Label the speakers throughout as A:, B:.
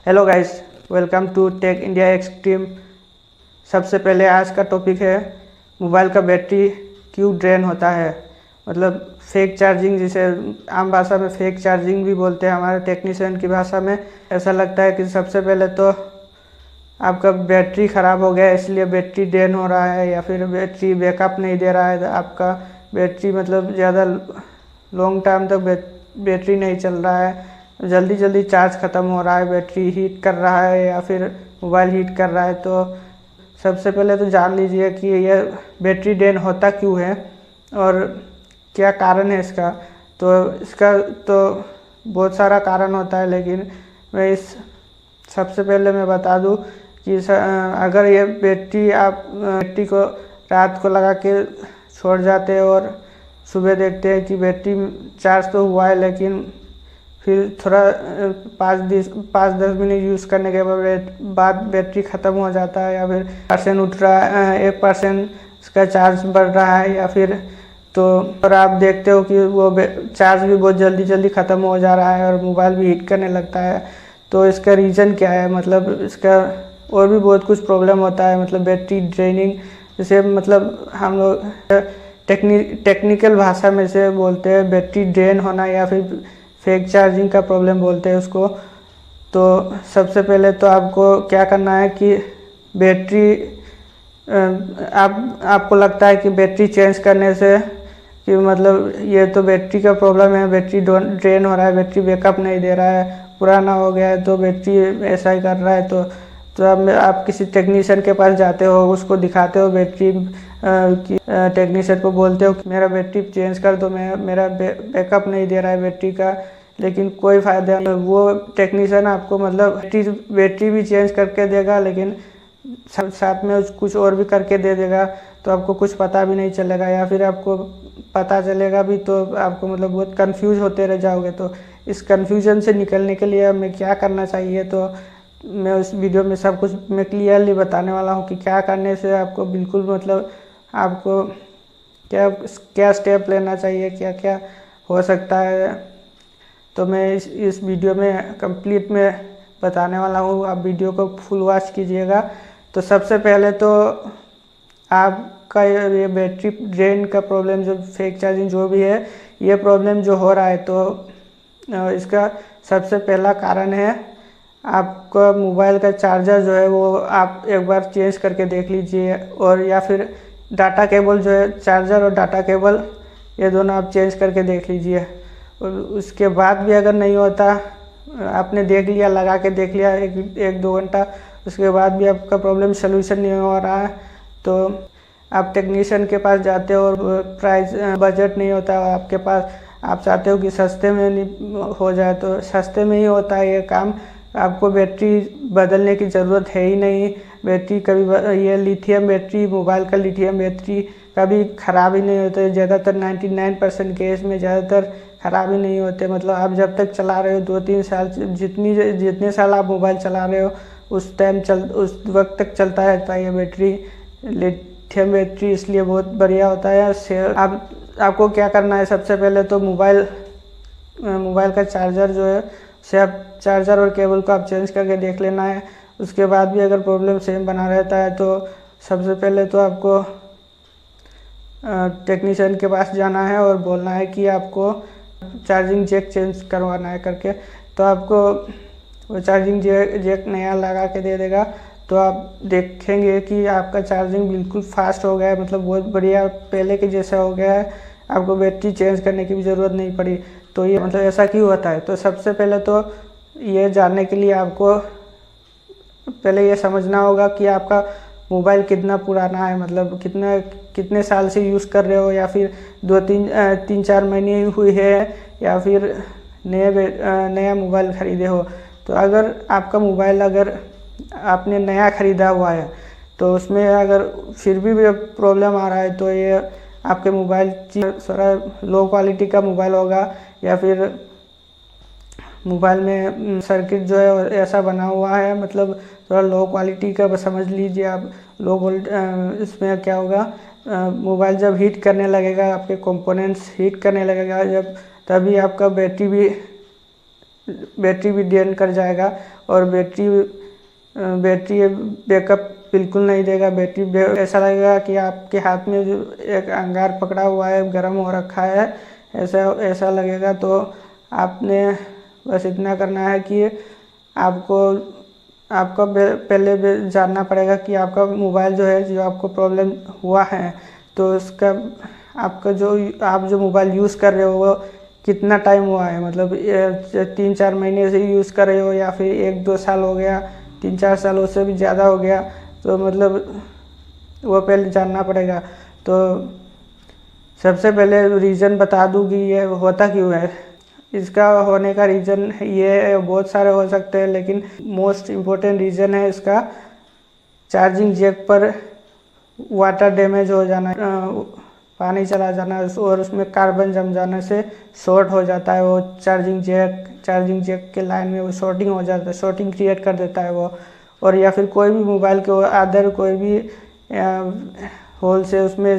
A: Hello guys, welcome to Tech India Extreme. सबसे पहले आज का टॉपिक है मोबाइल का बैटरी क्यों ड्रेन होता है। मतलब फेक चार्जिंग, जिसे आम भाषा में फेक चार्जिंग भी बोलते हैं, हमारे टेक्नीशियन की भाषा में। ऐसा लगता है कि सबसे पहले तो आपका बैटरी ख़राब हो गया है, इसलिए बैटरी ड्रेन हो रहा है, या फिर बैटरी बैकअप नहीं दे रहा है। तो आपका बैटरी मतलब ज़्यादा लॉन्ग टाइम तक बैटरी नहीं चल रहा है, जल्दी जल्दी चार्ज ख़त्म हो रहा है, बैटरी हीट कर रहा है या फिर मोबाइल हीट कर रहा है। तो सबसे पहले तो जान लीजिए कि यह बैटरी ड्रेन होता क्यों है और क्या कारण है इसका। तो इसका तो बहुत सारा कारण होता है, लेकिन सबसे पहले मैं बता दूं कि अगर ये बैटरी को रात को लगा के छोड़ जाते हैं और सुबह देखते हैं कि बैटरी चार्ज तो हुआ है, लेकिन फिर थोड़ा 5-10 मिनट यूज़ करने के बाद बैटरी ख़त्म हो जाता है, या फिर परसेंट उठ रहा है, 1% इसका चार्ज बढ़ रहा है, या फिर तो और आप देखते हो कि वो चार्ज भी बहुत जल्दी जल्दी ख़त्म हो जा रहा है और मोबाइल भी हीट करने लगता है। तो इसका रीज़न क्या है? मतलब इसका और भी बहुत कुछ प्रॉब्लम होता है। मतलब बैटरी ड्रेनिंग, जैसे मतलब हम लोग टेक्निकल भाषा में से बोलते हैं बैटरी ड्रेन होना, या फिर फेक चार्जिंग का प्रॉब्लम बोलते हैं उसको। तो सबसे पहले तो आपको क्या करना है कि बैटरी आपको लगता है कि बैटरी चेंज करने से कि मतलब ये तो बैटरी का प्रॉब्लम है, बैटरी ड्रेन हो रहा है, बैटरी बैकअप नहीं दे रहा है, पुराना हो गया है तो बैटरी ऐसा ही कर रहा है। तो आप किसी टेक्नीशियन के पास जाते हो, उसको दिखाते हो बैटरी टेक्नीशियन को बोलते हो कि मेरा बैटरी चेंज कर दो, मेरा बैकअप नहीं दे रहा है बैटरी का। लेकिन कोई फ़ायदा नहीं, वो टेक्नीशियन आपको मतलब बैटरी भी चेंज करके देगा, लेकिन साथ में कुछ और भी करके दे देगा, तो आपको कुछ पता भी नहीं चलेगा, या फिर आपको पता चलेगा भी तो आपको मतलब बहुत कंफ्यूज होते रह जाओगे। तो इस कंफ्यूजन से निकलने के लिए हमें क्या करना चाहिए, तो मैं उस वीडियो में सब कुछ मैं क्लियरली बताने वाला हूँ कि क्या करने से आपको बिल्कुल मतलब आपको क्या क्या स्टेप लेना चाहिए, क्या क्या हो सकता है। तो मैं इस वीडियो में कंप्लीट में बताने वाला हूँ, आप वीडियो को फुल वॉच कीजिएगा। तो सबसे पहले तो आपका ये बैटरी ड्रेन का प्रॉब्लम, जो फेक चार्जिंग जो भी है, ये प्रॉब्लम जो हो रहा है, तो इसका सबसे पहला कारण है आपका मोबाइल का चार्जर जो है वो आप एक बार चेंज करके देख लीजिए, और या फिर डाटा केबल जो है, चार्जर और डाटा केबल ये दोनों आप चेंज करके देख लीजिए। और उसके बाद भी अगर नहीं होता, आपने देख लिया, लगा के देख लिया 1-2 घंटा, उसके बाद भी आपका प्रॉब्लम सोल्यूशन नहीं हो रहा है, तो आप टेक्नीशियन के पास जाते हो और प्राइस बजट नहीं होता आपके पास, आप चाहते हो कि सस्ते में नहीं हो जाए, तो सस्ते में ही होता है ये काम। आपको बैटरी बदलने की ज़रूरत है ही नहीं। बैटरी कभी ये लिथियम बैटरी, मोबाइल का लिथियम बैटरी कभी ख़राब ही नहीं होते, ज़्यादातर 99% केस में ज़्यादातर ख़राब ही नहीं होते। मतलब आप जब तक चला रहे हो 2-3 साल, जितने साल आप मोबाइल चला रहे हो उस वक्त तक चलता रहता है ये बैटरी, लिथियम बैटरी, इसलिए बहुत बढ़िया होता है। आपको क्या करना है, सबसे पहले तो मोबाइल का चार्जर जो है से आप चार्जर और केबल को आप चेंज करके देख लेना है। उसके बाद भी अगर प्रॉब्लम सेम बना रहता है तो सबसे पहले तो आपको टेक्नीशियन के पास जाना है और बोलना है कि आपको चार्जिंग जैक चेंज करवाना है करके। तो आपको वो चार्जिंग जैक नया लगा के दे देगा, तो आप देखेंगे कि आपका चार्जिंग बिल्कुल फास्ट हो गया है, मतलब बहुत बढ़िया पहले के जैसा हो गया है, आपको बैटरी चेंज करने की भी ज़रूरत नहीं पड़ी। तो ये मतलब ऐसा क्यों होता है? तो सबसे पहले तो ये जानने के लिए आपको पहले ये समझना होगा कि आपका मोबाइल कितना पुराना है, मतलब कितने साल से यूज़ कर रहे हो, या फिर 3-4 महीने हुए हैं, या फिर नया मोबाइल ख़रीदे हो। तो अगर आपका मोबाइल अगर आपने नया ख़रीदा हुआ है, तो उसमें अगर फिर भी प्रॉब्लम आ रहा है, तो ये आपके मोबाइल थोड़ा लो क्वालिटी का मोबाइल होगा, या फिर मोबाइल में सर्किट जो है ऐसा बना हुआ है, मतलब थोड़ा लो क्वालिटी का समझ लीजिए आप। इसमें क्या होगा, मोबाइल जब हीट करने लगेगा, आपके कंपोनेंट्स हीट करने लगेगा जब, तभी आपका बैटरी भी बैटरी भी ड्रेन कर जाएगा और बैटरी बैकअप बिल्कुल नहीं देगा। ऐसा लगेगा कि आपके हाथ में जो एक अंगार पकड़ा हुआ है, गर्म हो रखा है, ऐसा लगेगा। तो आपने बस इतना करना है कि आपको पहले जानना पड़ेगा कि आपका मोबाइल जो है, जो आपको प्रॉब्लम हुआ है, तो उसका आप जो मोबाइल यूज़ कर रहे हो वो कितना टाइम हुआ है, मतलब 3-4 महीने से यूज़ कर रहे हो या फिर 1-2 साल हो गया, 3-4 साल उससे भी ज़्यादा हो गया, तो मतलब वो पहले जानना पड़ेगा। तो सबसे पहले रीज़न बता दूँ कि ये होता क्यों है। इसका होने का रीज़न ये बहुत सारे हो सकते हैं, लेकिन मोस्ट इम्पोर्टेंट रीज़न है इसका चार्जिंग जैक पर वाटर डैमेज हो जाना, पानी चला जाना और उसमें कार्बन जम जाने से शॉर्ट हो जाता है वो चार्जिंग जैक के लाइन में वो शॉर्टिंग हो जाता है, शॉर्टिंग क्रिएट कर देता है वो। और या फिर कोई भी मोबाइल के अदर कोई भी होल से उसमें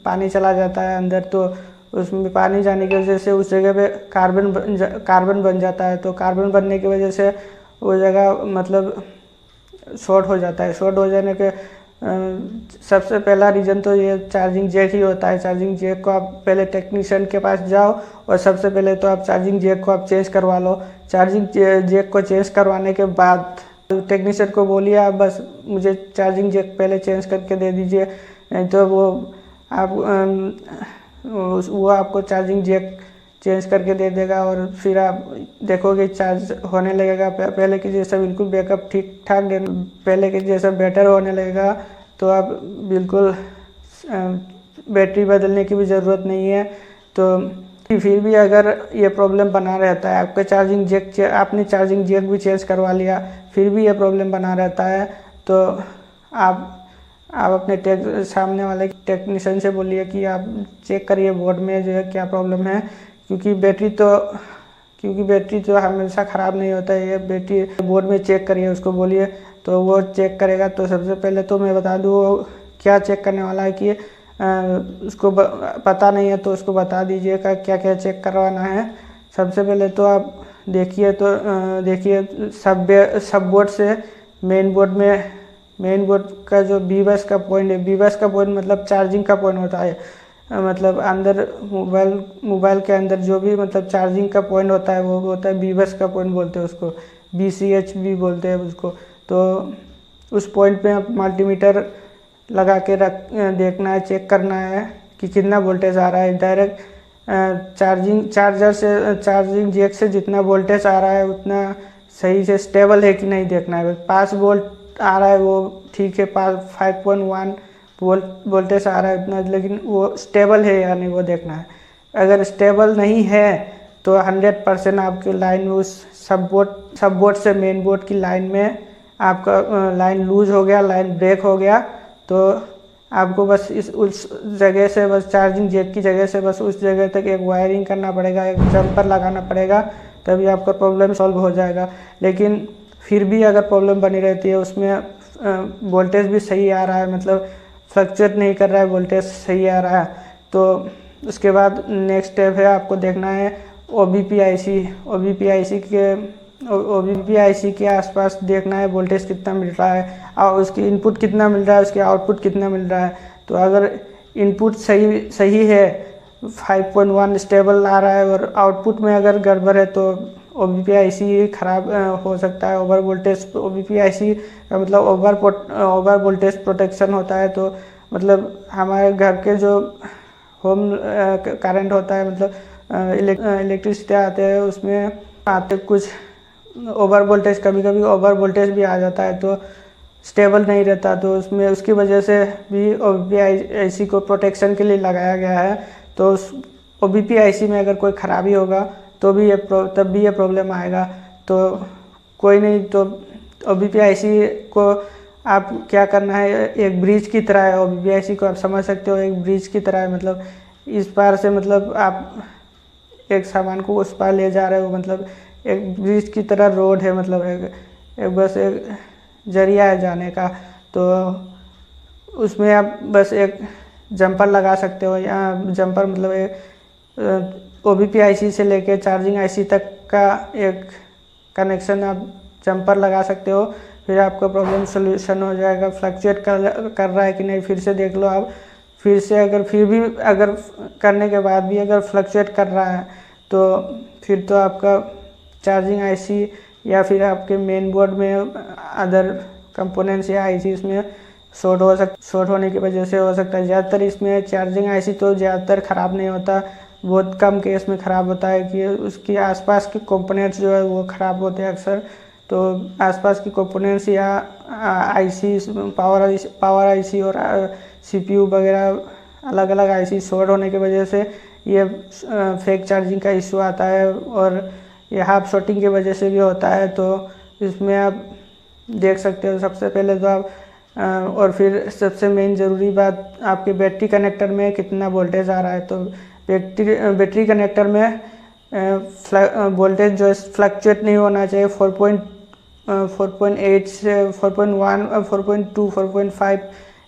A: पानी चला जाता है अंदर, तो उसमें पानी जाने की वजह से उस जगह पे कार्बन बन जाता है। तो कार्बन बनने की वजह से वो जगह मतलब शॉर्ट हो जाता है। शॉर्ट हो जाने के सबसे पहला रीज़न तो ये चार्जिंग जैक ही होता है। चार्जिंग जैक को आप पहले टेक्नीशियन के पास जाओ और सबसे पहले तो आप चार्जिंग जैक को आप चेंज करवा लो। चार्जिंग जैक को चेंज करवाने के बाद टेक्नीशियन को बोलिए आप बस मुझे चार्जिंग जैक पहले चेंज करके दे दीजिए, नहीं तो वो आपको चार्जिंग जैक चेंज करके दे देगा और फिर आप देखोगे चार्ज होने लगेगा पहले की जैसा, बिल्कुल बैकअप ठीक ठाक पहले के जैसा बेटर होने लगेगा। तो आप बिल्कुल बैटरी बदलने की भी ज़रूरत नहीं है। तो फिर भी अगर ये प्रॉब्लम बना रहता है, आपने चार्जिंग जैक भी चेंज करवा लिया, फिर भी ये प्रॉब्लम बना रहता है, तो आप अपने सामने वाले टेक्नीशियन से बोलिए कि आप चेक करिए बोर्ड में जो है क्या प्रॉब्लम है, क्योंकि बैटरी तो हमेशा ख़राब नहीं होता है। ये बैटरी बोर्ड में चेक करिए, उसको बोलिए तो वो चेक करेगा। तो सबसे पहले तो मैं बता दूँ वो क्या चेक करने वाला है कि उसको पता नहीं है तो उसको बता दीजिएगा क्या क्या चेक करवाना है। सबसे पहले तो आप देखिए सब बोर्ड से मेन बोर्ड का जो बीबस का पॉइंट है, बीबस का पॉइंट मतलब चार्जिंग का पॉइंट होता है, मतलब अंदर मोबाइल के अंदर जो भी मतलब चार्जिंग का पॉइंट होता है वो होता है बीबस का पॉइंट बोलते हैं उसको, BCH भी बोलते हैं उसको। तो उस पॉइंट पे आप मल्टीमीटर लगा के देखना है, चेक करना है कि कितना वोल्टेज आ रहा है। डायरेक्ट चार्जिंग जैक से जितना वोल्टेज आ रहा है उतना सही से स्टेबल है कि नहीं देखना है। 5 वोल्ट आ रहा है वो ठीक है, 5.1 वोल्टेज आ रहा है उतना, लेकिन वो स्टेबल है या नहीं वो देखना है। अगर स्टेबल नहीं है तो 100% आपकी लाइन में उस सब बोर्ड से मेन बोर्ड की लाइन में आपका लाइन लूज हो गया, लाइन ब्रेक हो गया, तो आपको बस उस जगह से बस चार्जिंग जैक की जगह से बस उस जगह तक एक वायरिंग करना पड़ेगा, एक जम्पर लगाना पड़ेगा, तभी आपका प्रॉब्लम सॉल्व हो जाएगा। लेकिन फिर भी अगर प्रॉब्लम बनी रहती है, उसमें वोल्टेज भी सही आ रहा है, मतलब फ्लक्चुएट नहीं कर रहा है, वोल्टेज सही आ रहा है, तो उसके बाद नेक्स्ट स्टेप है आपको देखना है OBP IC के आसपास देखना है वोल्टेज कितना मिल रहा है और उसकी इनपुट कितना मिल रहा है, उसके आउटपुट कितना मिल रहा है। तो अगर इनपुट सही है 5.1 स्टेबल आ रहा है और आउटपुट में अगर गड़बड़ है तो OBP IC खराब हो सकता है। ओवर वोल्टेज OBP IC का मतलब ओवर वोल्टेज प्रोटेक्शन होता है। तो मतलब हमारे घर के जो होम करंट होता है, मतलब इलेक्ट्रिसिटी आते हैं, उसमें आते कुछ ओवर वोल्टेज, कभी ओवर वोल्टेज भी आ जाता है तो स्टेबल नहीं रहता, तो उसमें उसकी वजह से भी OBP IC को प्रोटेक्शन के लिए लगाया गया है। तो उस OBP IC में अगर कोई ख़राबी होगा तो भी तब भी ये प्रॉब्लम आएगा। तो कोई नहीं, तो OBP IC को आप क्या करना है, एक ब्रिज की तरह है OBP IC को, आप समझ सकते हो एक ब्रिज की तरह है। मतलब इस पार से मतलब आप एक सामान को उस पार ले जा रहे हो, मतलब एक ब्रिज की तरह रोड है, मतलब एक बस एक जरिया है जाने का। तो उसमें आप बस एक जंपर लगा सकते हो, या जंपर मतलब एक OBP IC से लेके चार्जिंग IC तक का एक कनेक्शन आप जंपर लगा सकते हो, फिर आपका प्रॉब्लम सोल्यूशन हो जाएगा। फ्लक्चुएट कर रहा है कि नहीं फिर से देख लो आप। फिर से अगर करने के बाद भी अगर फ्लक्चुएट कर रहा है तो फिर तो आपका चार्जिंग आईसी या फिर आपके मेन बोर्ड में अदर कंपोनेंट्स या आईसी इसमें शॉर्ट होने की वजह से हो सकता है। ज़्यादातर इसमें चार्जिंग आईसी तो ज़्यादातर ख़राब नहीं होता, बहुत कम केस में ख़राब होता है कि उसके आसपास के कंपोनेंट्स जो है वो ख़राब होते हैं अक्सर। तो आसपास की कंपोनेंट्स या आईसी पावर आईसी और सीपीयू वगैरह अलग अलग आईसी शॉर्ट होने की वजह से ये फेक चार्जिंग का इशू आता है, और ये हाफ शॉर्टिंग की वजह से भी होता है। तो इसमें आप देख सकते हो सबसे पहले तो आप और फिर सबसे मेन ज़रूरी बात आपके बैटरी कनेक्टर में कितना वोल्टेज आ रहा है। तो बैटरी कनेक्टर में वोल्टेज जो है फ्लक्चुएट नहीं होना चाहिए। 4.8 से 4.1 4.2 4.5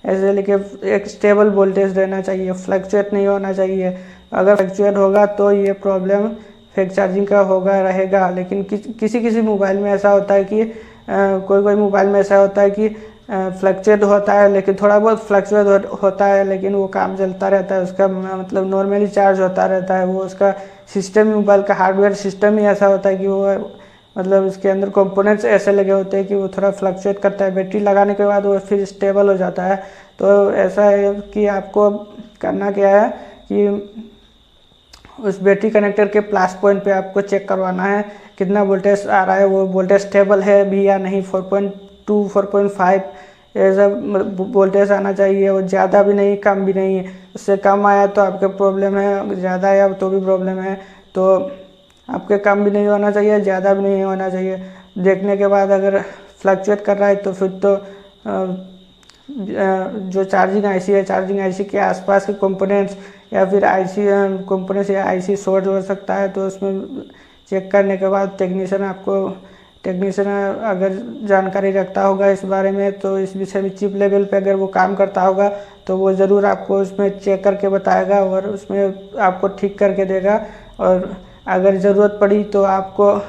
A: ऐसे लेके एक स्टेबल वोल्टेज रहना चाहिए, फ्लक्चुएट नहीं होना चाहिए। अगर फ्लक्चुएट होगा तो ये प्रॉब्लम फेक चार्जिंग का रहेगा। लेकिन किसी मोबाइल में ऐसा होता है कि कोई मोबाइल में ऐसा होता है कि फ्लक्चुएट होता है, लेकिन थोड़ा बहुत फ्लक्चुएट होता है लेकिन वो काम चलता रहता है, उसका मतलब नॉर्मली चार्ज होता रहता है। वो उसका सिस्टम, मोबाइल का हार्डवेयर सिस्टम ही ऐसा होता है कि वो मतलब उसके अंदर कंपोनेंट्स ऐसे लगे होते हैं कि वो थोड़ा फ्लक्चुएट करता है। बैटरी लगाने के बाद वो फिर स्टेबल हो जाता है। तो ऐसा है कि आपको करना क्या है कि उस बैटरी कनेक्टर के प्लस पॉइंट पे आपको चेक करवाना है कितना वोल्टेज आ रहा है, वो वोल्टेज स्टेबल है भी या नहीं। 4.2 4.5 ऐसा वोल्टेज आना चाहिए, वो ज़्यादा भी नहीं कम भी नहीं। उससे कम आया तो आपका प्रॉब्लम है, ज़्यादा आया तो भी प्रॉब्लम है। तो आपके कम भी नहीं होना चाहिए, ज़्यादा भी नहीं होना चाहिए। देखने के बाद अगर फ्लक्चुएट कर रहा है तो फिर तो जो चार्जिंग आईसी है, चार्जिंग आईसी के आसपास के कंपोनेंट्स या फिर आईसी कंपोनेंट्स या आईसी शॉर्ट हो सकता है। तो उसमें चेक करने के बाद टेक्नीशियन अगर जानकारी रखता होगा इस बारे में, तो इस विषय में चिप लेवल पे अगर वो काम करता होगा तो वो ज़रूर आपको उसमें चेक करके बताएगा और उसमें आपको ठीक करके देगा। और अगर ज़रूरत पड़ी तो आपको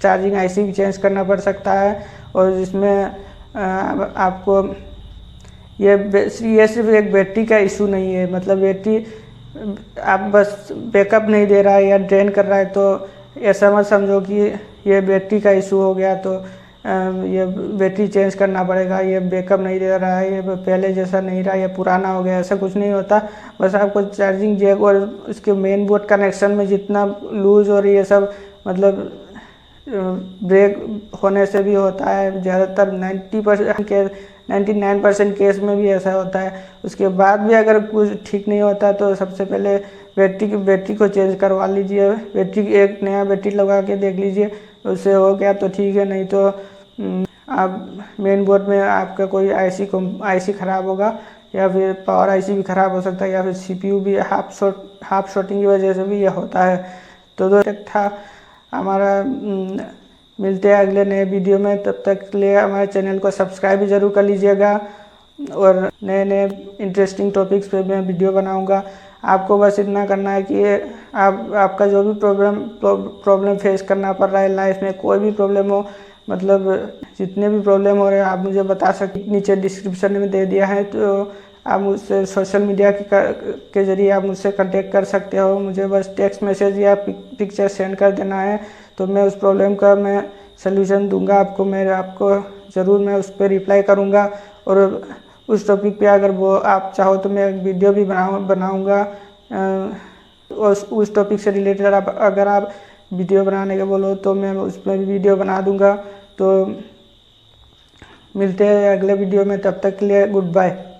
A: चार्जिंग आईसी भी चेंज करना पड़ सकता है। और इसमें आपको ये सिर्फ एक बैटरी का इशू नहीं है, मतलब बैटरी आप बस बैकअप नहीं दे रहा है या ड्रेन कर रहा है तो ऐसा मत समझो कि ये बैटरी का इशू हो गया तो ये बैटरी चेंज करना पड़ेगा, ये बैकअप नहीं दे रहा है, ये पहले जैसा नहीं रहा, ये पुराना हो गया, ऐसा कुछ नहीं होता। बस आपको चार्जिंग जैक और उसके मेन बोर्ड कनेक्शन में जितना लूज और ये सब मतलब ब्रेक होने से भी होता है। ज़्यादातर 99% केस में भी ऐसा होता है। उसके बाद भी अगर कुछ ठीक नहीं होता तो सबसे पहले बैटरी को चेंज करवा लीजिए। एक नया बैटरी लगा के देख लीजिए, उससे हो गया तो ठीक है, नहीं तो आप मेन बोर्ड में आपका कोई आईसी ख़राब होगा या फिर पावर आईसी भी ख़राब हो सकता है या फिर सीपीयू भी हाफ शॉर्टिंग की वजह से भी ये होता है। तो था हमारा। मिलते हैं अगले नए वीडियो में, तब तक के लिए हमारे चैनल को सब्सक्राइब भी ज़रूर कर लीजिएगा और नए इंटरेस्टिंग टॉपिक्स पे मैं वीडियो बनाऊंगा। आपको बस इतना करना है कि आपका जो भी प्रॉब्लम फेस करना पड़ रहा है लाइफ में, कोई भी प्रॉब्लम हो, मतलब जितने भी प्रॉब्लम हो रहे हैं आप मुझे बता सकते। नीचे डिस्क्रिप्शन में दे दिया है, तो आप मुझसे सोशल मीडिया के ज़रिए आप मुझसे कांटेक्ट कर सकते हो। मुझे बस टेक्स्ट मैसेज या पिक्चर सेंड कर देना है, तो मैं उस प्रॉब्लम का मैं सल्यूशन दूंगा आपको ज़रूर मैं उस पर रिप्लाई करूंगा। और उस टॉपिक पे अगर वो आप चाहो तो मैं एक वीडियो भी बनाऊंगा उस टॉपिक से रिलेटेड। अगर आप वीडियो बनाने के बोलो तो मैं उसमें भी वीडियो बना दूंगा। तो मिलते हैं अगले वीडियो में, तब तक के लिए गुड बाय।